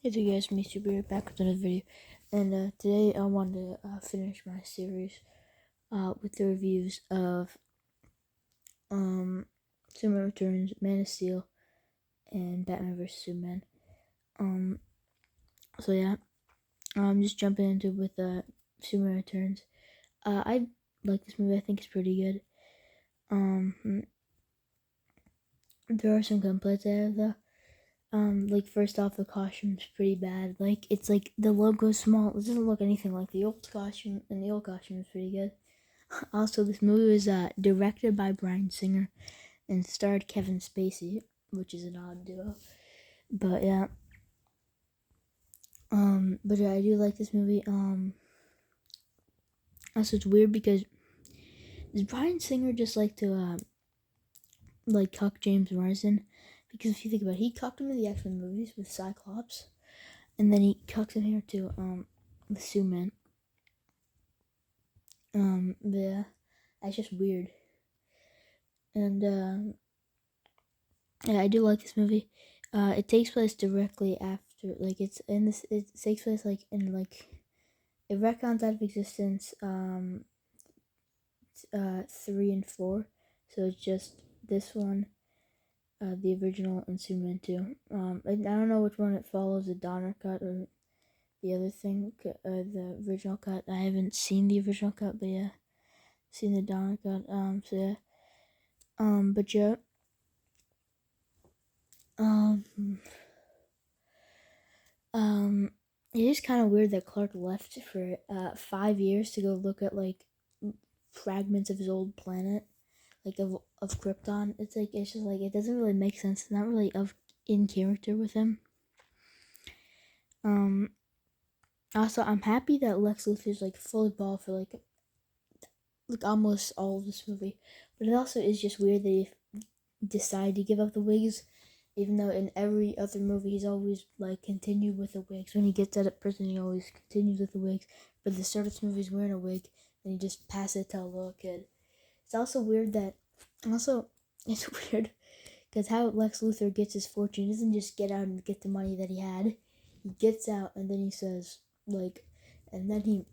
Hey there guys, me Super back with another video, and today I wanted to finish my series with the reviews of Superman Returns, Man of Steel, and Batman vs Superman. So yeah, I'm just jumping into it with Superman Returns. I like this movie. I think it's pretty good. There are some complaints I have though. Like first off, the costume's pretty bad. Like it's like the logo's small. It doesn't look anything like the old costume, and the old costume is pretty good. Also, this movie was directed by Bryan Singer and starred Kevin Spacey, which is an odd duo. But yeah, I do like this movie. Also it's weird because does Bryan Singer just like to like cuck James Marsden? Because if you think about it, he cucked him in the X-Men movies with Cyclops, and then he cucks him here too, with Superman. Yeah, that's just weird. And yeah, I do like this movie. It takes place directly after, like it's in this. It takes place like in like it retcons out of existence. 3 and 4, so it's just this one, the original, and Superman 2. I don't know which one it follows, the Donner cut or the other thing, the original cut. I haven't seen the original cut, but yeah, seen the Donner cut. So yeah. But yeah. Um. It is kind of weird that Clark left for 5 years to go look at like fragments of his old planet, like of Krypton. It's just like it doesn't really make sense. It's not really in character with him. Also, I'm happy that Lex Luthor's like fully bald for like almost all of this movie, but it also is just weird that he decided to give up the wigs, even though in every other movie he's always like continued with the wigs. When he gets out of prison, he always continues with the wigs. But the start of this movie, he's wearing a wig, and he just passes it to a little kid. It's also weird that, also, it's weird because how Lex Luthor gets his fortune, he doesn't just get out and get the money that he had. He gets out and then he says, like, and then he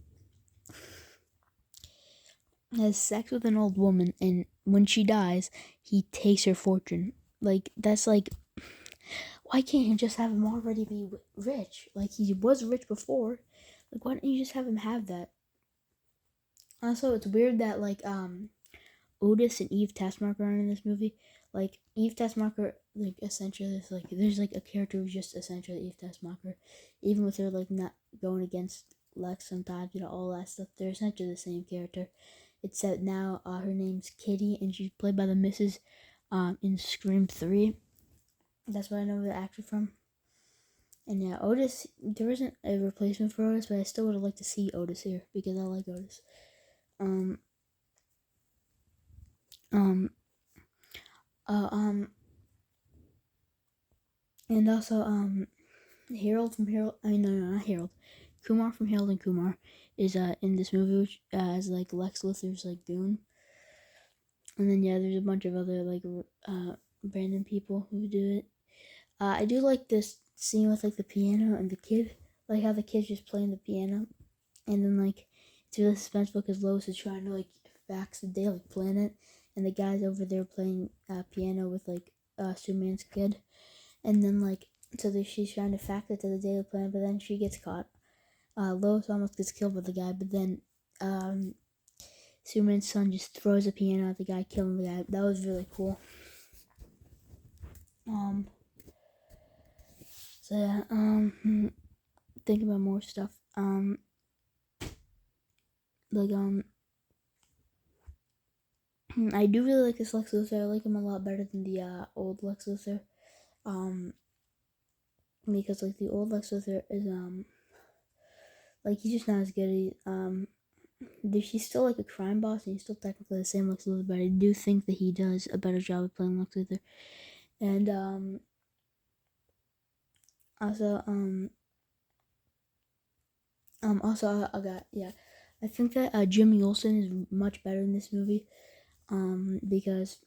has sex with an old woman, and when she dies, he takes her fortune. Like, that's like, why can't you just have him already be rich? Like, he was rich before. Like, why don't you just have him have that? Also, it's weird that, like, Otis and Eve Taskmaster are in this movie. Like, Eve Taskmaster, like, essentially, is like, there's, like, a character who's just essentially Eve Taskmaster. Even with her, like, not going against Lex sometimes, all that stuff, they're essentially the same character. Except now, her name's Kitty, and she's played by the Missus, in Scream 3. That's what I know the actor from. And yeah, Otis, there isn't a replacement for Otis, but I still would have liked to see Otis here because I like Otis. Um, um, uh, um, and also, Harold from Harold, I mean, no, not Harold. Kumar from Harold and Kumar is, in this movie, which, as, like, Lex Luthor's, like, goon. And then, yeah, there's a bunch of other, like, random people who do it. I do like this scene with, like, the piano and the kid. Like, how the kid's just playing the piano. And then, like, it's really suspenseful because Lois is trying to, like, fax the Daily Planet. And the guy's over there playing piano with, like, Superman's kid. And then, like, so she's trying to fax it to the Daily Planet, but then she gets caught. Lois almost gets killed by the guy, but then Superman's son just throws a piano at the guy, killing the guy. That was really cool. So yeah, think about more stuff. Like, I do really like this Lex Luthor. I like him a lot better than the old Lex Luthor. Because like the old Lex Luthor is like he's just not as good. He's still like a crime boss, and he's still technically the same Lex Luthor, but I do think that he does a better job of playing Lex Luthor. And also I got, yeah, I think that Jimmy Olsen is much better in this movie. Because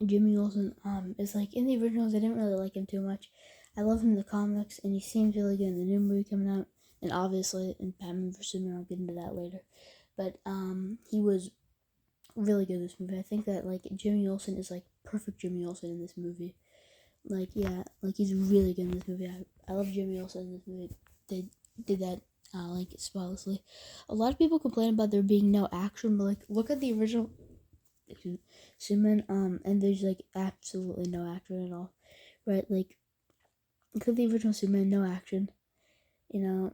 Jimmy Olsen is like in the originals I didn't really like him too much. I love him in the comics, and he seems really good in the new movie coming out, and obviously in Batman vs Superman. I'll get into that later, but he was really good in this movie. I think that like Jimmy Olsen is like perfect Jimmy Olsen in this movie. Like yeah, like he's really good in this movie. I love Jimmy Olsen in this movie. They did that like spotlessly. A lot of people complain about there being no action, but like look at the original Superman, and there's like absolutely no action at all, right? Like look at the original Superman, no action, you know.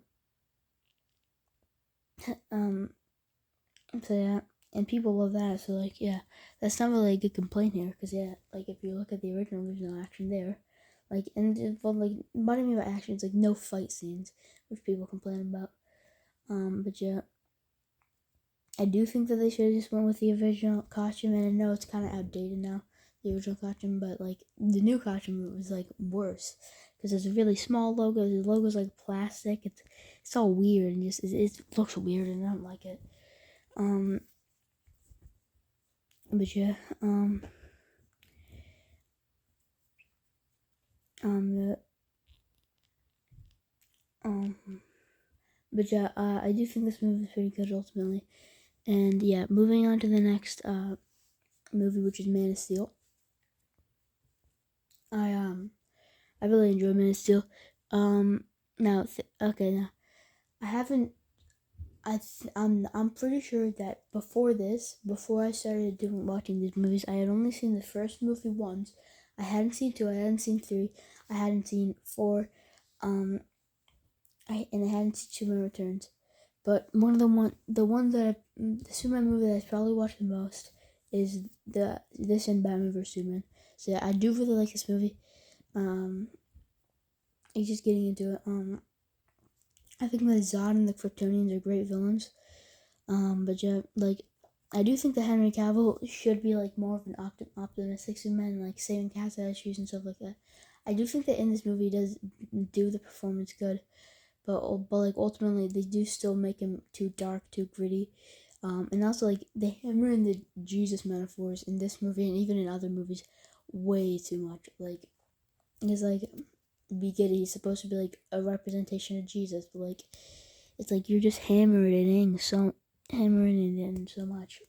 So yeah, and people love that. So like yeah, that's not really a good complaint here, because yeah, like if you look at the original, there's no action there. Like and well, like what I mean by action is like no fight scenes, which people complain about. But yeah, I do think that they should have just went with the original costume, and I know it's kind of outdated now, the original costume, but like the new costume was like worse because it's a really small logo. The logo's like plastic. It's all weird and just it looks weird, and I don't like it. But yeah, the, um, but yeah, I do think this movie is pretty good ultimately, and yeah, moving on to the next movie, which is Man of Steel. I really enjoy Man of Steel. Now I haven't. I'm pretty sure that before I started doing watching these movies, I had only seen the first movie once. I hadn't seen two. I hadn't seen three. I hadn't seen four. Um, I hadn't seen Superman Returns. But the one that the Superman movie that I probably watched the most is this and Batman vs Superman. So yeah, I do really like this movie. He's just getting into it. I think that Zod and the Kryptonians are great villains. But yeah, like I do think that Henry Cavill should be like more of an optimistic Superman, like saving cats issues and stuff like that. I do think that in this movie he does do the performance good, but like ultimately they do still make him too dark, too gritty. And also like they hammer in the Jesus metaphors in this movie and even in other movies way too much. Like it's like he's supposed to be like a representation of Jesus, but like it's like you're just hammering it in so much.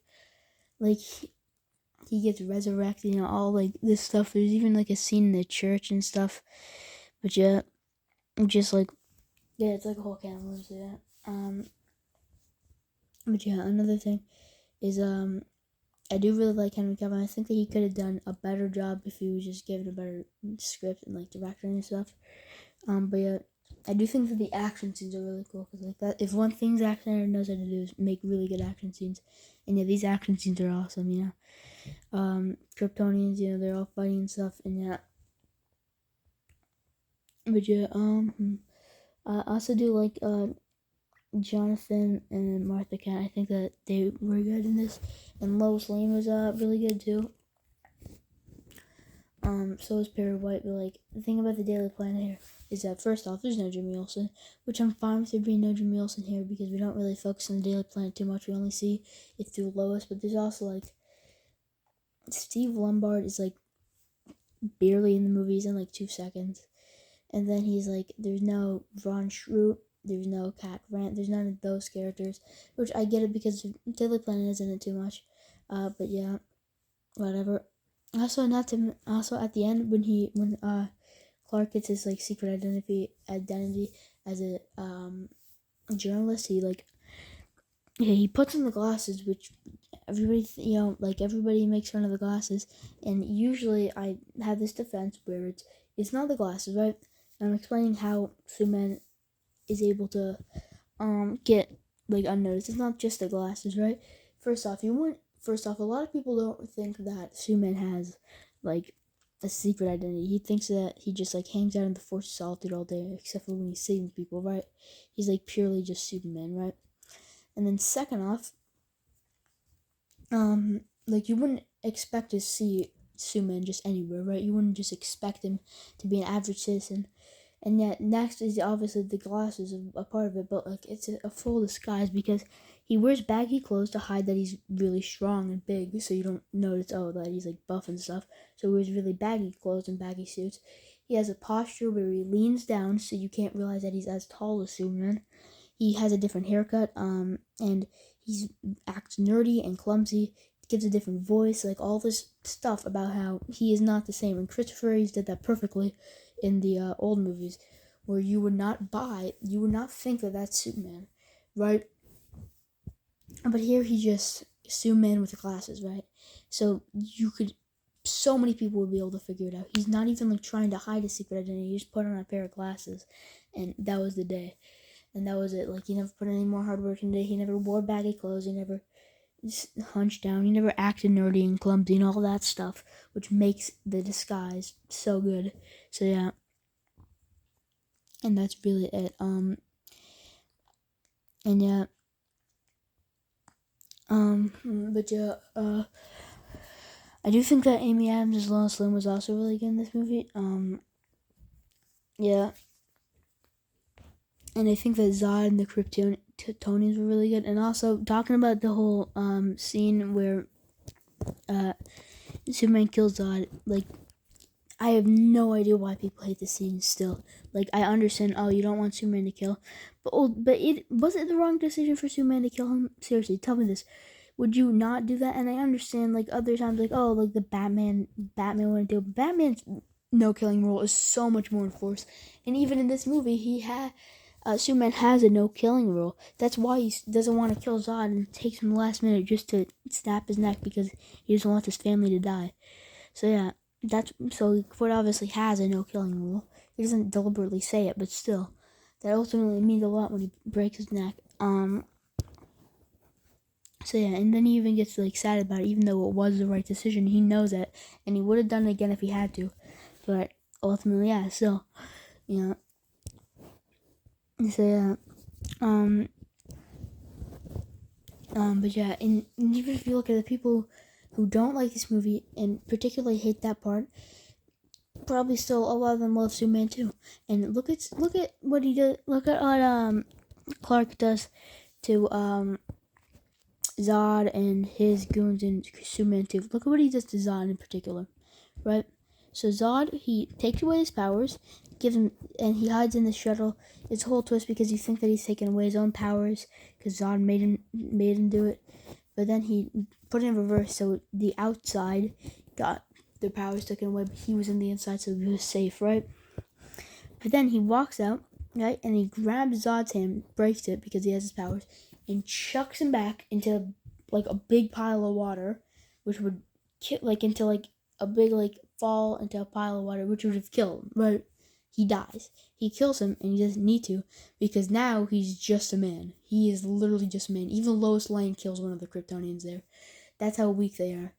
Like he gets resurrected, you know, all like this stuff. There's even like a scene in the church and stuff. But yeah, just like yeah, it's like a whole can of worms. Yeah. But yeah, another thing is I do really like Henry Cavill. I think that he could have done a better job if he was just given a better script and like direction and stuff. But yeah, I do think that the action scenes are really cool because like that, if one thing Zack Snyder knows how to do is make really good action scenes, and yeah, these action scenes are awesome. You know, Kryptonians, you know, they're all fighting and stuff, and yeah. But yeah, I also do like Jonathan and Martha Kent. I think that they were good in this, and Lois Lane was really good too. So is Perry White, but like the thing about the Daily Planet here is that first off, there's no Jimmy Olsen, which I'm fine with there being no Jimmy Olsen here because we don't really focus on the Daily Planet too much. We only see it through Lois, but there's also like Steve Lombard is like barely in the movies in like 2 seconds, and then he's like there's no Ron Schrute, there's no Cat Grant, there's none of those characters, which I get it because Daily Planet isn't it too much, but yeah, whatever. Also at the end when Clark gets his like secret identity as a journalist, he like yeah, he puts on the glasses, which everybody you know like everybody makes fun of the glasses, and usually I have this defense where it's not the glasses, right? I'm explaining how Superman is able to get like unnoticed. It's not just the glasses, right? First off, a lot of people don't think that Superman has like a secret identity. He thinks that he just like hangs out in the Force of Solitude all day, except for when he's saving people, right? He's like purely just Superman, right? And then second off, like you wouldn't expect to see Superman just anywhere, right? You wouldn't just expect him to be an average citizen. And yet, next is obviously the glasses, a part of it, but like it's a full disguise because he wears baggy clothes to hide that he's really strong and big, so you don't notice that he's like buff and stuff. So he wears really baggy clothes and baggy suits. He has a posture where he leans down so you can't realize that he's as tall as Superman. He has a different haircut, and he acts nerdy and clumsy, gives a different voice, like all this stuff about how he is not the same. And Christopher Reeves did that perfectly in the old movies, where you would not think that that's Superman, right? But here he just Superman with the glasses, right? So so many people would be able to figure it out. He's not even like trying to hide his secret identity. He just put on a pair of glasses, and that was the day. And that was it. Like, he never put any more hard work into it. He never wore baggy clothes. He never hunched down. He never acted nerdy and clumsy and all that stuff, which makes the disguise so good. So yeah, and that's really it. And yeah, but yeah, I do think that Amy Adams as Lois Lane was also really good in this movie. Yeah. And I think that Zod and the Kryptonians were really good. And also, talking about the whole scene where Superman kills Zod, like, I have no idea why people hate this scene still. Like, I understand, you don't want Superman to kill. But was it the wrong decision for Superman to kill him? Seriously, tell me this. Would you not do that? And I understand, like, other times, like, like the Batman wouldn't do it. But Batman's no-killing rule is so much more enforced. And even in this movie, Superman has a no-killing rule. That's why he doesn't want to kill Zod, and it takes him the last minute just to snap his neck because he doesn't want his family to die. So yeah, Ford obviously has a no-killing rule. He doesn't deliberately say it, but still, that ultimately means a lot when he breaks his neck. So yeah, and then he even gets like sad about it, even though it was the right decision. He knows it, and he would have done it again if he had to. But ultimately, yeah. So, you know. So yeah, but yeah, and even if you look at the people who don't like this movie and particularly hate that part, probably still a lot of them love Superman too. And look at what he does. Look at what Clark does to Zod and his goons in Superman 2. Look at what he does to Zod in particular, right? So Zod, he takes away his powers, gives him, and he hides in the shuttle. It's a whole twist because you think that he's taking away his own powers because Zod made him do it. But then he put it in reverse, so the outside got their powers taken away, but he was in the inside, so he was safe, right? But then he walks out, right, and he grabs Zod's hand, breaks it because he has his powers, and chucks him back into like a big pile of water, which would fall into a pile of water, which would have killed him. But he dies. He kills him, and he doesn't need to because now he's just a man. He is literally just a man. Even Lois Lane kills one of the Kryptonians there. That's how weak they are.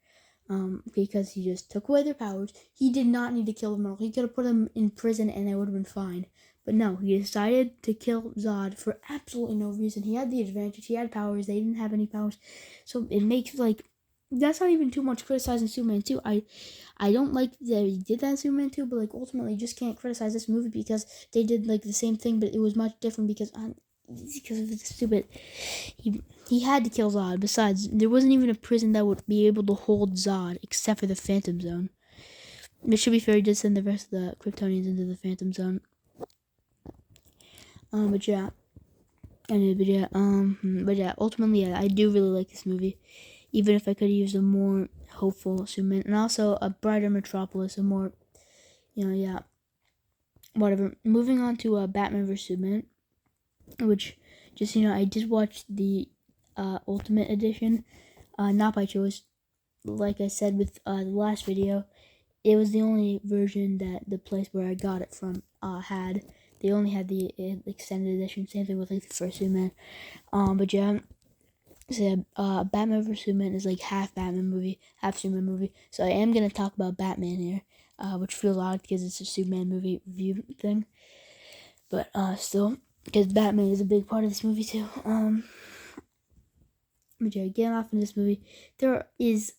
Because he just took away their powers. He did not need to kill them all. He could have put them in prison and they would have been fine. But no, he decided to kill Zod for absolutely no reason. He had the advantage. He had powers. They didn't have any powers. So it makes, that's not even too much criticizing Superman 2. I don't like that he did that in Superman 2, but, ultimately you just can't criticize this movie because they did, the same thing, but it was much different because of the stupid... He had to kill Zod. Besides, there wasn't even a prison that would be able to hold Zod except for the Phantom Zone. It should be fair, he did send the rest of the Kryptonians into the Phantom Zone. But yeah, ultimately, yeah, I do really like this movie, even if I could use a more hopeful Superman, and also a brighter Metropolis, a more, whatever. Moving on to Batman vs Superman, which, just I did watch the Ultimate Edition, not by choice. Like I said with the last video, it was the only version that the place where I got it from had. They only had the extended edition. Same thing with the first Superman. But yeah, so Batman vs Superman is half Batman movie, half Superman movie. So I am gonna talk about Batman here, which feels odd because it's a Superman movie review thing. But still, because Batman is a big part of this movie too. But yeah, getting off in this movie, there is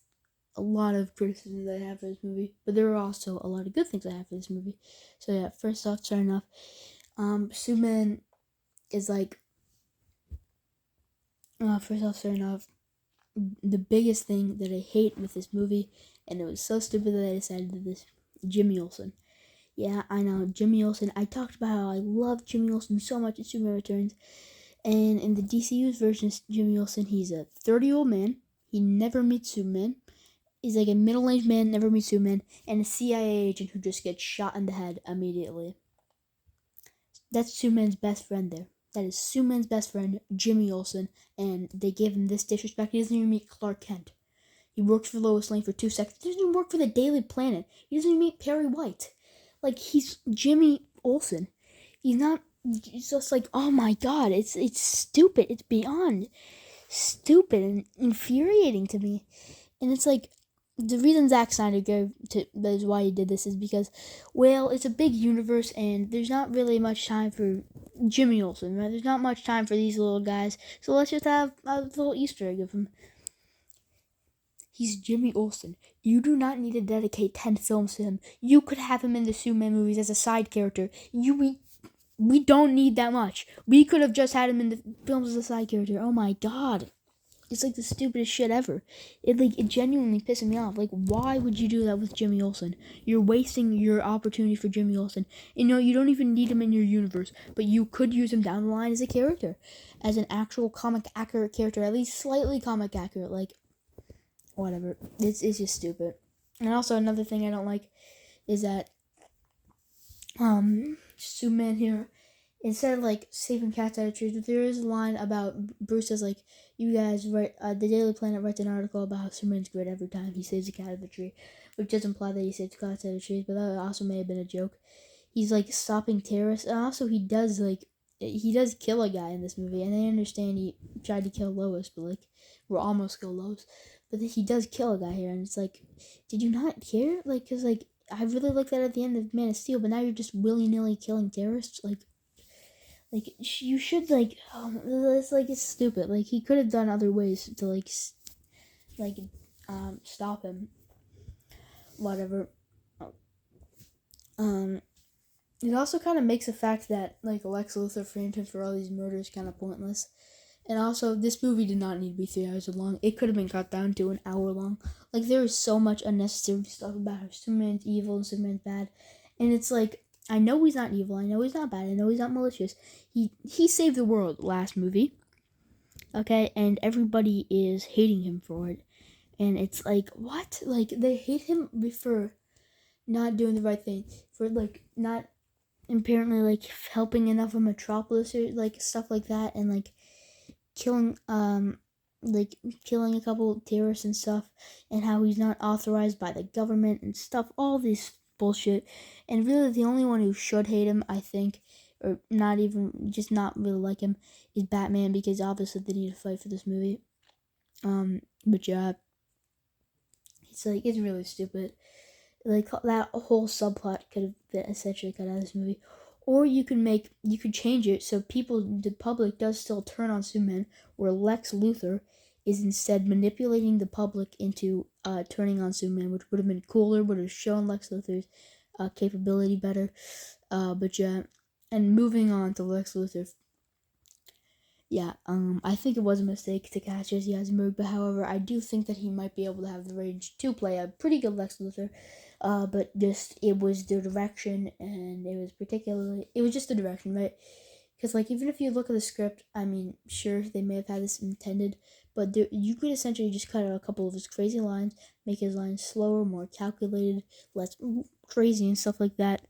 a lot of criticisms that I have for this movie, but there are also a lot of good things I have for this movie. So yeah, first off, starting off, Superman is the biggest thing that I hate with this movie, and it was so stupid that I decided to do this, Jimmy Olsen. Yeah, I know. Jimmy Olsen. I talked about how I love Jimmy Olsen so much in Superman Returns. And in the DCU's version of Jimmy Olsen, he's a 30-year-old man. He never meets Superman. He's like a middle-aged man, never meets Superman, and a CIA agent who just gets shot in the head immediately. That's Superman's best friend there. That is Superman's best friend, Jimmy Olsen, and they gave him this disrespect. He doesn't even meet Clark Kent. He works for Lois Lane for 2 seconds. He doesn't even work for the Daily Planet. He doesn't even meet Perry White. Like, he's Jimmy Olsen. He's not. It's just like, oh my god, it's stupid. It's beyond stupid and infuriating to me. And it's like, the reason Zack Snyder gave to that is why he did this is because, well, it's a big universe and there's not really much time for Jimmy Olsen, right? There's not much time for these little guys, so let's just have a little Easter egg of him. He's Jimmy Olsen. You do not need to dedicate 10 films to him. You could have him in the Superman movies as a side character. We don't need that much. We could have just had him in the films as a side character. Oh my god. It's like the stupidest shit ever. It genuinely pisses me off. Like, why would you do that with Jimmy Olsen? You're wasting your opportunity for Jimmy Olsen. You know, you don't even need him in your universe, but you could use him down the line as a character, as an actual comic accurate character, at least slightly comic accurate. Like, whatever. It's just stupid. And also another thing I don't like is that Superman here, instead of like saving cats out of trees, there is a line about Bruce says like, you guys write the Daily Planet writes an article about how Superman's great every time he saves a cat out of a tree, which does imply that he saves cats out of trees, but that also may have been a joke. He's like stopping terrorists, and also he does kill a guy in this movie, and I understand he tried to kill Lois, but like, we're almost kill Lois, but he does kill a guy here, and it's like, did you not care? Like, cause like, I really like that at the end of Man of Steel, but now you're just willy-nilly killing terrorists. Like you should it's stupid. Like, he could have done other ways to stop him. Whatever. It also kind of makes the fact that like Lex Luthor framed him for all these murders kind of pointless. And also, this movie did not need to be 3 hours long. It could have been cut down to an hour long. Like, there is so much unnecessary stuff about how Superman's evil and Superman's bad. And it's like, I know he's not evil. I know he's not bad. I know he's not malicious. He saved the world last movie. Okay? And everybody is hating him for it. And it's like, what? Like, they hate him for not doing the right thing. For, like, not apparently, like, helping enough of Metropolis or, like, stuff like that. And, like, killing a couple terrorists and stuff, and how he's not authorized by the government and stuff, all this bullshit. And really the only one who should hate him, I think, or not even, just not really like him, is Batman, because obviously they need to fight for this movie. But yeah, it's like, it's really stupid. Like, that whole subplot could have been essentially cut out of this movie. Or you could change it so the public does still turn on Superman, where Lex Luthor is instead manipulating the public into turning on Superman, which would have been cooler, would have shown Lex Luthor's capability better. But yeah, and moving on to Lex Luthor. Yeah, I think it was a mistake to cast Jesse Eisenberg, but however, I do think that he might be able to have the range to play a pretty good Lex Luthor. But just, it was the direction, and it was just the direction, right? Because, like, even if you look at the script, I mean, sure, they may have had this intended, but you could essentially just cut out a couple of his crazy lines, make his lines slower, more calculated, less crazy and stuff like that,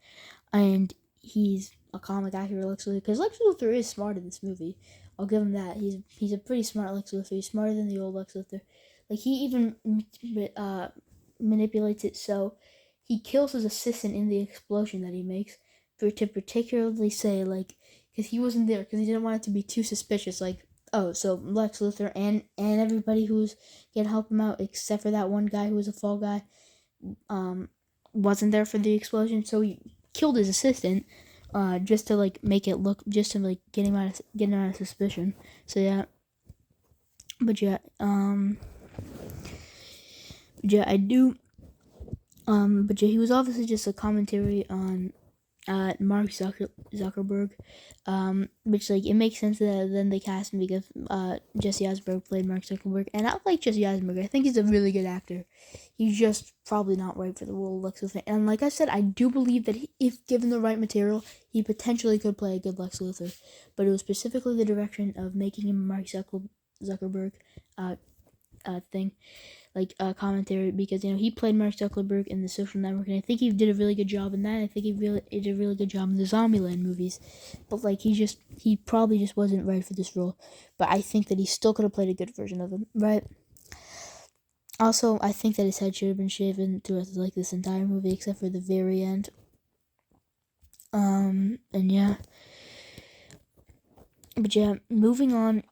and he's a comic accurate Lex Luthor, because Lex Luthor is smart in this movie. I'll give him that. He's a pretty smart Lex Luthor. He's smarter than the old Lex Luthor. Like, he even manipulates it so he kills his assistant in the explosion that he makes, to particularly say, like, because he wasn't there, because he didn't want it to be too suspicious, like, oh, so Lex Luthor and everybody who's gonna help him out, except for that one guy who was a fall guy, wasn't there for the explosion, so he killed his assistant, just to, like, make it look, just to, like, get him out of suspicion. So yeah, but yeah, I do, but yeah, he was obviously just a commentary on Mark Zuckerberg, which like it makes sense that then they cast him because Jesse Eisenberg played Mark Zuckerberg, and I like Jesse Eisenberg. I think he's a really good actor. He's just probably not right for the role of Lex Luthor. And like I said, I do believe that if given the right material, he potentially could play a good Lex Luthor. But it was specifically the direction of making him Mark Zuckerberg thing, like commentary, because he played Mark Zuckerberg in The Social Network, and I think he did a really good job in that. I think he did a really good job in the Zombieland movies, but like he probably just wasn't right for this role. But I think that he still could have played a good version of him, right? Also, I think that his head should have been shaven throughout like this entire movie, except for the very end. And yeah, but yeah, moving on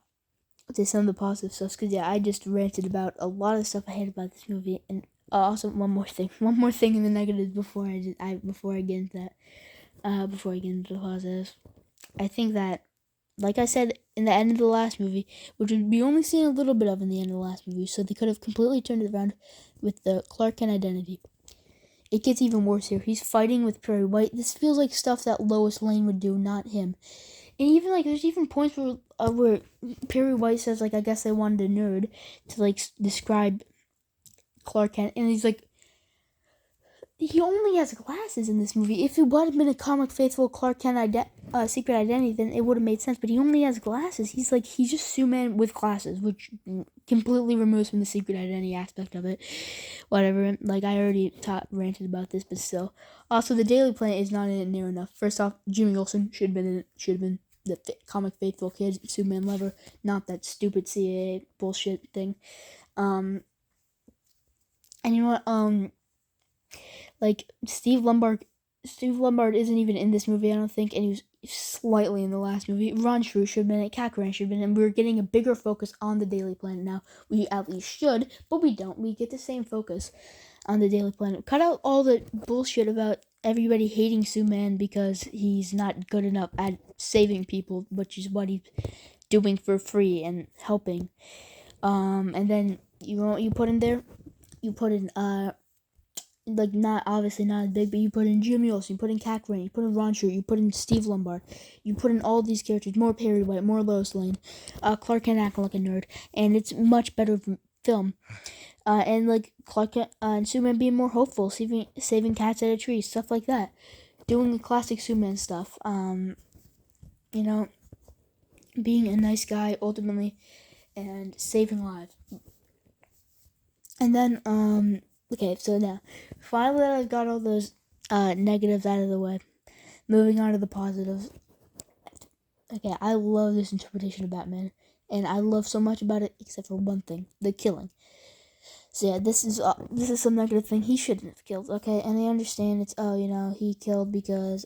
to some of the positive stuff, because yeah, I just ranted about a lot of stuff I hate about this movie, and also one more thing in the negatives before before I get into that, before I get into the positives. I think that, like I said in the end of the last movie, which we only seen a little bit of in the end of the last movie, so they could have completely turned it around with the Clark Kent identity. It gets even worse here. He's fighting with Perry White. This feels like stuff that Lois Lane would do, not him. And even like there's even points where Perry White says like I guess they wanted a nerd to like describe Clark Kent, and he's like he only has glasses in this movie. If it would have been a comic faithful Clark Kent secret identity, then it would have made sense. But he only has glasses. He's just Superman with glasses, which completely removes from the secret identity aspect of it. Whatever. Like I already ranted about this, but still. Also, the Daily Planet is not in it near enough. First off, Jimmy Olsen should have been in it. Should have been the comic faithful kid, Superman lover, not that stupid CIA bullshit thing. And you know what? Like Steve Lombard isn't even in this movie, I don't think, and he was slightly in the last movie. Ron Shrew should have been it, Cat Grant should have been, and we're getting a bigger focus on the Daily Planet now. We at least should, but we don't. We get the same focus on the Daily Planet. Cut out all the bullshit about everybody hating Superman because he's not good enough at saving people, which is what he's doing for free and helping. And then you put in there, you put in like not obviously not as big, but you put in Jimmy Olsen, you put in Cat Grant, you put in Ron Shrew, you put in Steve Lombard, you put in all these characters, more Perry White, more Lois Lane, Clark Kent acting like a nerd, and it's much better film. And like Clark Kent and Superman being more hopeful, saving cats out of trees, stuff like that, doing the classic Superman stuff. You know, being a nice guy ultimately, and saving lives. And then okay, so now, finally that I've got all those negatives out of the way, moving on to the positives. Okay, I love this interpretation of Batman, and I love so much about it, except for one thing, the killing. So yeah, this is some negative thing he shouldn't have killed, okay? And I understand it's, he killed because,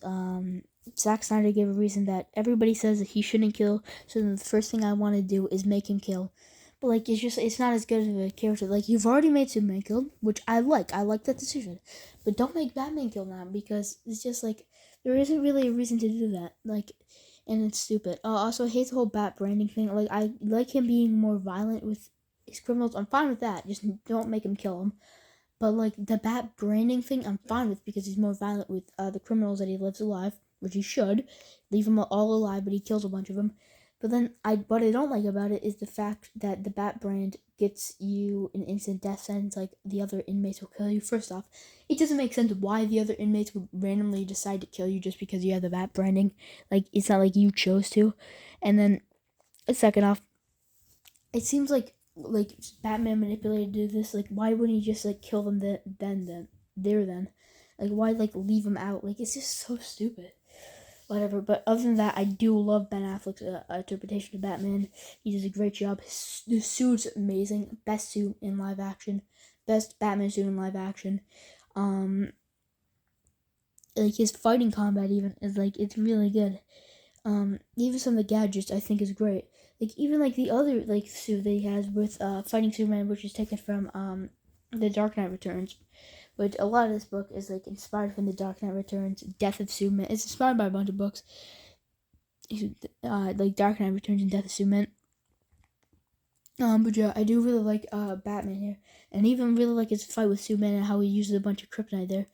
Zack Snyder gave a reason that everybody says that he shouldn't kill, so then the first thing I want to do is make him kill. But, like, it's not as good of a character. Like, you've already made Superman kill, which I like that decision. But don't make Batman kill now, because it's just, like, there isn't really a reason to do that. Like, and it's stupid. Also, I hate the whole Bat branding thing. Like, I like him being more violent with his criminals. I'm fine with that. Just don't make him kill him. But, like, the Bat branding thing, I'm fine with, because he's more violent with the criminals that he lives alive, which he should. Leave them all alive, but he kills a bunch of them. But then, what I don't like about it is the fact that the Bat brand gets you an instant death sentence, like the other inmates will kill you. First off, it doesn't make sense why the other inmates would randomly decide to kill you just because you have the Bat branding. Like, it's not like you chose to. And then, second off, it seems like Batman manipulated to do this. Like, why wouldn't he just like kill them then? Like, why like leave them out? Like, it's just so stupid. Whatever. But other than that, I do love Ben Affleck's interpretation of Batman. He does a great job. The suit's amazing. Best suit in live action. Best Batman suit in live action. Like his fighting combat even is like it's really good. Even some of the gadgets I think is great. Like even like the other like suit that he has with fighting Superman, which is taken from the Dark Knight Returns. Which a lot of this book is like inspired from the Dark Knight Returns, Death of Superman. It's inspired by a bunch of books, like Dark Knight Returns and Death of Superman. But yeah, I do really like Batman here, and even really like his fight with Superman and how he uses a bunch of kryptonite there,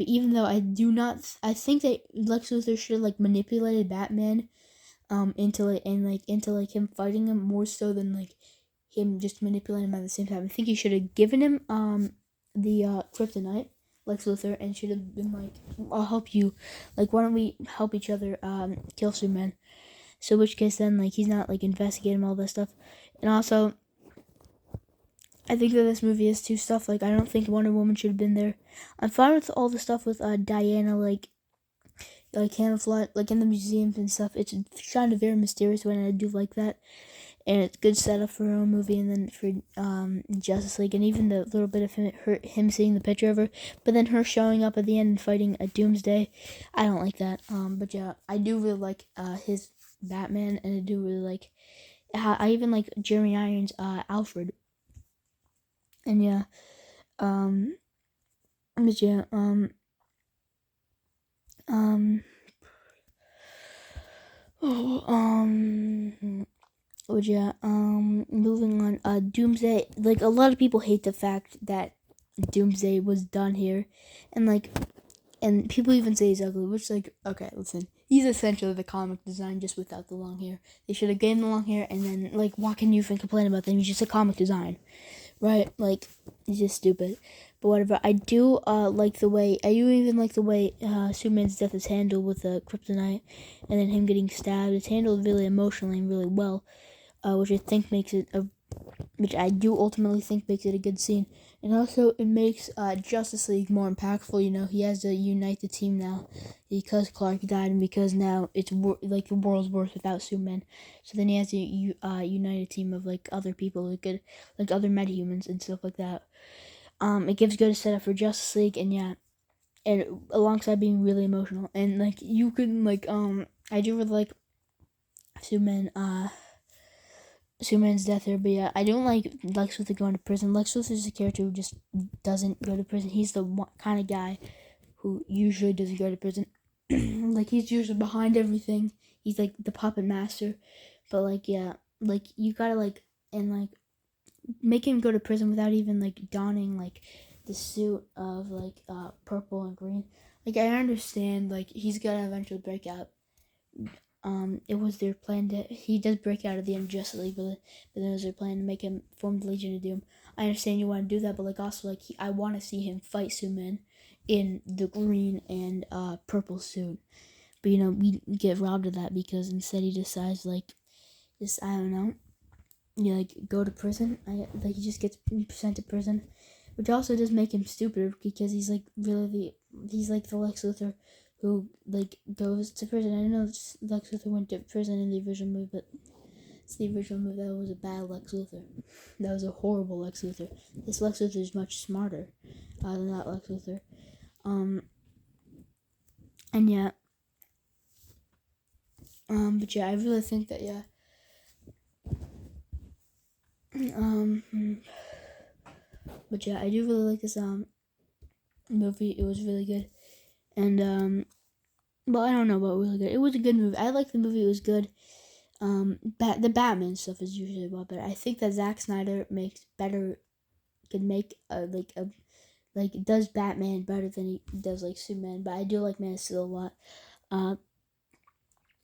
But even though I do not, I think that Lex Luthor should have, like, manipulated Batman into like him fighting him more so than like him just manipulating him at the same time. I think he should have given him the kryptonite, Lex Luthor, and should have been like, I'll help you, like, why don't we help each other kill Superman. So which case then, like, he's not like investigating all this stuff. And also, I think that this movie has two stuff. Like, I don't think Wonder Woman should have been there. I'm fine with all the stuff with Diana, like camouflage, like in the museums and stuff. It's kind of very mysterious when I do like that, and it's good setup for her own movie. And then for Justice League, and even the little bit of him seeing the picture of her, but then her showing up at the end and fighting a Doomsday, I don't like that. But yeah, I do really like his Batman, and I do really like. I even like Jeremy Irons' Alfred, and yeah, but yeah, moving on, Doomsday, like, a lot of people hate the fact that Doomsday was done here, and like, and people even say he's ugly, which, like, okay, listen, he's essentially the comic design, just without the long hair. They should have given him the long hair, and then, like, what can you even complain about them? He's just a comic design, right? Like, it's just stupid. But whatever. I do like the way, I do even like the way Superman's death is handled with kryptonite, and then him getting stabbed. It's handled really emotionally and really well, which I think makes it which I do ultimately think makes it a good scene. And also, it makes Justice League more impactful. You know, he has to unite the team now because Clark died, and because now it's like the world's worse without Superman. So then he has to unite a team of like other people, like other metahumans and stuff like that. It gives good setup for Justice League, and yeah, and alongside being really emotional, and like you can like I do really like Superman Superman's death here, but yeah, I don't like Lex Luthor going to prison. Lex Luthor is a character who just doesn't go to prison. He's the kind of guy who usually doesn't go to prison. Like, he's usually behind everything. He's like the puppet master. But like, yeah, like, you gotta like, and like, make him go to prison without even like donning like the suit of like purple and green. Like, I understand like he's gonna eventually break out. It was their plan to, he does break out of the Injustice League, but then it was their plan to make him form the Legion of Doom. I understand you want to do that, but like, also like, I want to see him fight Superman in the green and purple suit. But you know, we get robbed of that because instead he decides like, just, I don't know, you like go to prison. Like, he just gets sent to prison, which also does make him stupider because he's like he's like the Lex Luthor who like goes to prison. I know Lex Luthor went to prison in the original movie, but it's the original movie that was a bad Lex Luthor. That was a horrible Lex Luthor. This Lex Luthor is much smarter than that Lex Luthor. And yeah. But yeah, I really think that, yeah. But yeah, I do really like this movie. It was really good, and well, I don't know about really good. It was a good movie. I like the movie. It was good. The Batman stuff is usually a lot better. I think that Zack Snyder could make does Batman better than he does like Superman. But I do like Man of Steel a lot.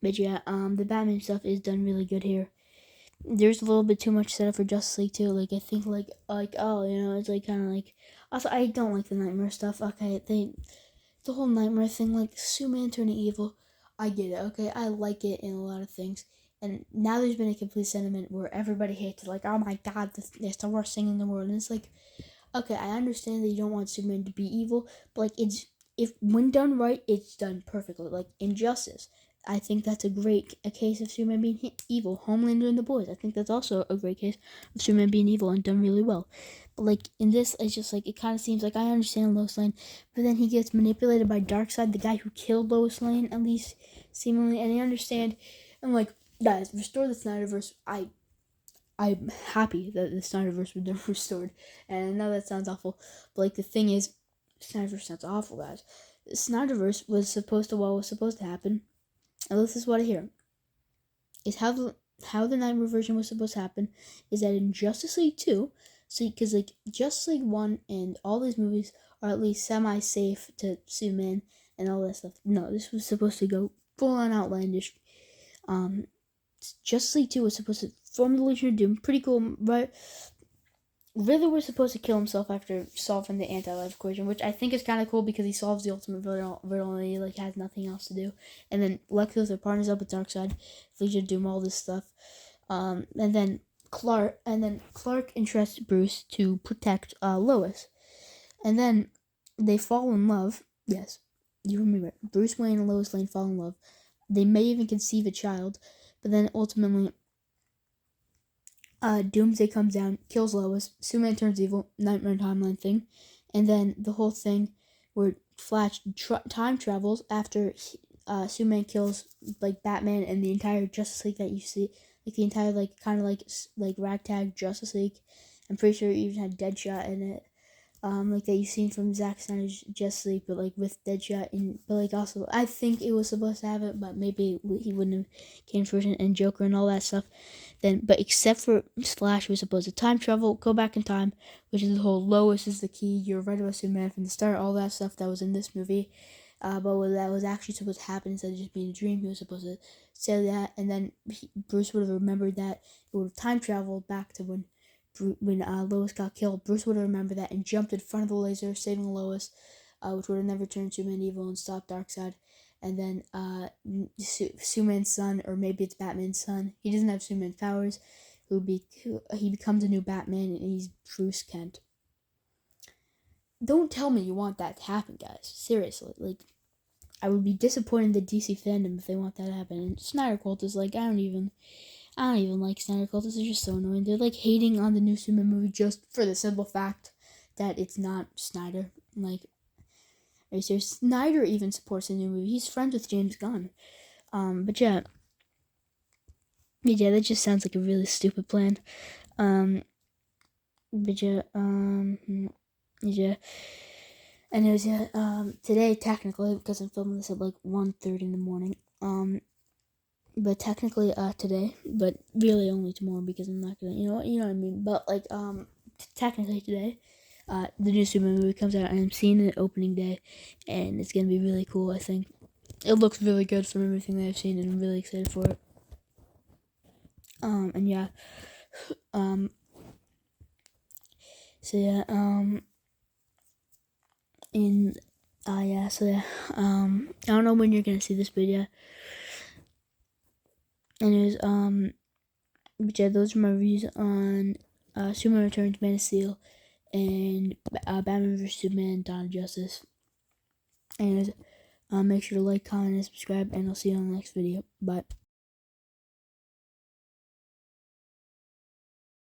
But yeah, the Batman stuff is done really good here. There's a little bit too much setup for Justice League too. Like, I think like oh, you know, it's like kind of like, also, I don't like the Nightmare stuff. Okay, the whole Nightmare thing, like Superman turning evil, I get it. Okay, I like it in a lot of things. And now there's been a complete sentiment where everybody hates it, like, oh my god, it's the worst thing in the world. And it's like, okay, I understand that you don't want Superman to be evil, but like, it's, if when done right, it's done perfectly. Like Injustice, I think that's a case of Superman being evil. Homelander and the Boys, I think that's also a great case of Superman being evil and done really well. But like, in this, it's just like, it kind of seems like I understand Lois Lane, but then he gets manipulated by Darkseid, the guy who killed Lois Lane, at least seemingly, and I understand. I'm like, guys, restore the Snyderverse. I'm happy that the Snyderverse was never restored, and I know that sounds awful, but like, the thing is, Snyderverse sounds awful, guys. The Snyderverse was supposed to happen. And this is what I hear, is how the Nightmare version was supposed to happen, is that in Justice League 2, so because like Justice League 1 and all these movies or at least semi-safe to Superman and all that stuff. No, this was supposed to go full-on outlandish. Justice League 2 was supposed to form the Legion of Doom. Pretty cool, right? Riddler was supposed to kill himself after solving the anti-life equation, which I think is kind of cool because he solves the ultimate riddle and he like has nothing else to do. And then Lex Luthor partners up with Darkseid, Legion of Doom, all this stuff. And then Clark entrusts Bruce to protect Lois, and then they fall in love. Yes, you remember Bruce Wayne and Lois Lane fall in love. They may even conceive a child, but then ultimately Doomsday comes down, kills Lois, Superman turns evil, Nightmare Timeline thing, and then the whole thing where Flash time travels after Superman kills like Batman and the entire Justice League that you see, like the entire like kind of like ragtag Justice League. I'm pretty sure it even had Deadshot in it. Like that you've seen from Zack Snyder's Justice League, but like with Deadshot, and but like also I think it was supposed to have it, but maybe he wouldn't have came to fruition, and Joker and all that stuff. Then, but except for Flash, was supposed to time travel, go back in time, which is the whole Lois is the key. You're right about Superman from the start. All that stuff that was in this movie, but what that was actually supposed to happen instead of just being a dream. He was supposed to say that, and then Bruce would have remembered that. It would have time traveled back to when Lois got killed. Bruce would have remembered that and jumped in front of the laser, saving Lois, which would have never turned Superman evil and stopped Darkseid. And then Superman's son, or maybe it's Batman's son. He doesn't have Superman's powers. He becomes a new Batman, and he's Bruce Kent. Don't tell me you want that to happen, guys. Seriously, like I would be disappointed in the DC fandom if they want that to happen. And Snyder Cult is like I don't even like Snyder Cultists. They're just so annoying. They're like hating on the new Superman movie just for the simple fact that it's not Snyder. Like, are you serious? Snyder even supports the new movie. He's friends with James Gunn. But yeah, that just sounds like a really stupid plan. But yeah, yeah. Anyways, today technically, because I'm filming this at like 1:30 in the morning, but technically today, but really only tomorrow because I'm not gonna, you know what I mean. But like technically today, the new Superman movie comes out, and I'm seeing it opening day, and it's gonna be really cool. I think it looks really good from everything that I've seen, and I'm really excited for it. And yeah, so yeah, I don't know when you're gonna see this, but yeah. Anyways, but yeah, those are my reviews on Superman Returns, Man of Steel, and Batman vs Superman, Dawn of Justice. Anyways, make sure to like, comment, and subscribe, and I'll see you on the next video. Bye.